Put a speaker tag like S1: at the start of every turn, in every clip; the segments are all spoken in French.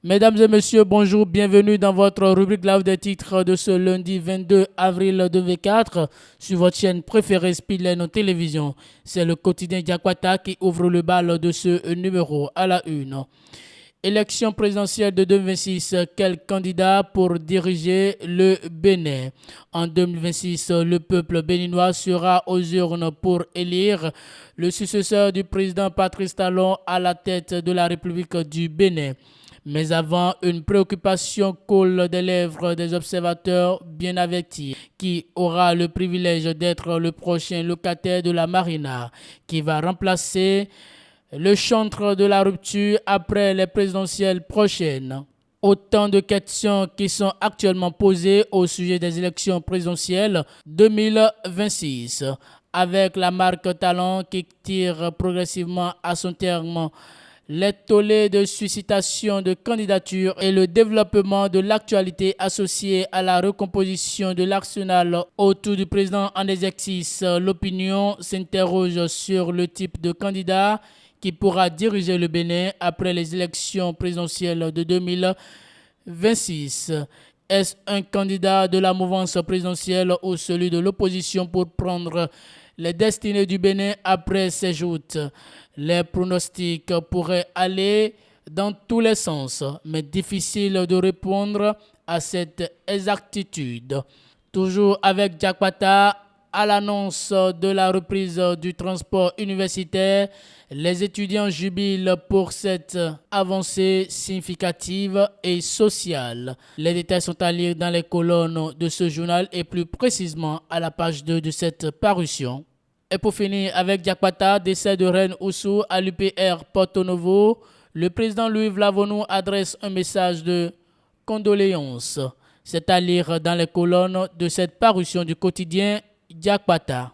S1: Mesdames et messieurs, bonjour, bienvenue dans votre rubrique live des titres de ce lundi 22 avril 2024 sur votre chaîne préférée Speedline Télévision. C'est le quotidien Diakwata qui ouvre le bal de ce numéro à la une. Élection présidentielle de 2026, quel candidat pour diriger le Bénin? En 2026, le peuple béninois sera aux urnes pour élire le successeur du président Patrice Talon à la tête de la République du Bénin. Mais avant, une préoccupation coule des lèvres des observateurs bien avertis. Qui aura le privilège d'être le prochain locataire de la Marina, qui va remplacer le chantre de la rupture après les présidentielles prochaines? Autant de questions qui sont actuellement posées au sujet des élections présidentielles 2026. Avec la marque Talon qui tire progressivement à son terme, les tollés de suscitation de candidatures et le développement de l'actualité associée à la recomposition de l'arsenal autour du président en exercice, l'opinion s'interroge sur le type de candidat qui pourra diriger le Bénin après les élections présidentielles de 2026. Est-ce un candidat de la mouvance présidentielle ou celui de l'opposition pour prendre les destinées du Bénin après ces joutes? Les pronostics pourraient aller dans tous les sens, mais difficile de répondre à cette exactitude. Toujours avec Diakwata, à l'annonce de la reprise du transport universitaire, les étudiants jubilent pour cette avancée significative et sociale. Les détails sont à lire dans les colonnes de ce journal et plus précisément à la page 2 de cette parution. Et pour finir avec Diakwata, décès de Reine Oussou à l'UPR Porto Novo, le président Louis Vlavonou adresse un message de condoléances. C'est à lire dans les colonnes de cette parution du quotidien Diakwata.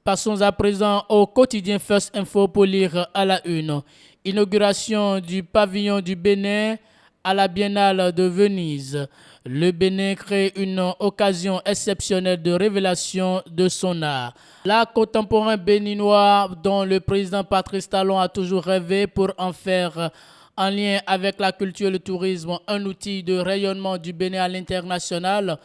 S1: Passons à présent au quotidien First Info pour lire à la une. Inauguration du pavillon du Bénin à la Biennale de Venise. Le Bénin crée une occasion exceptionnelle de révélation de son art. L'art contemporain béninois dont le président Patrice Talon a toujours rêvé pour en faire, en lien avec la culture et le tourisme, un outil de rayonnement du Bénin à l'international,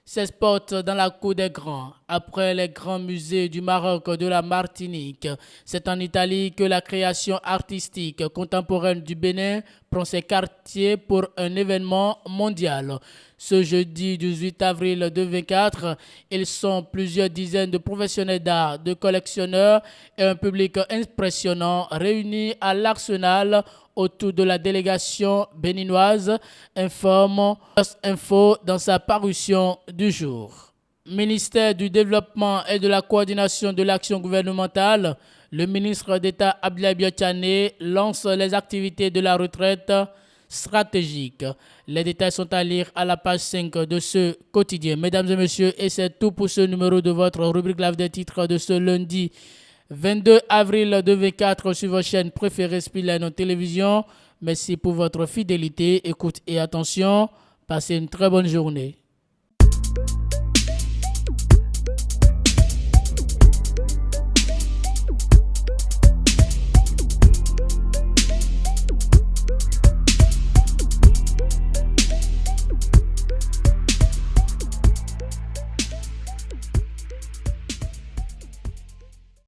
S1: s'exporte dans la cour des grands. Après les grands musées du Maroc, de la Martinique, c'est en Italie que la création artistique contemporaine du Bénin prend ses quartiers pour un événement mondial. Ce jeudi 18 avril 2024, ils sont plusieurs dizaines de professionnels d'art, de collectionneurs et un public impressionnant réunis à l'Arsenal autour de la délégation béninoise, informe Post Info dans sa parution du jour. Ministère du Développement et de la Coordination de l'action gouvernementale, le ministre d'État Abdoulaye Biotchane lance les activités de la retraite stratégique. Les détails sont à lire à la page 5 de ce quotidien. Mesdames et messieurs, et c'est tout pour ce numéro de votre rubrique live des titres de ce lundi 22 avril 2024 sur votre chaîne préférée Speedline Télévision. Merci pour votre fidélité, écoute et attention. Passez une très bonne journée.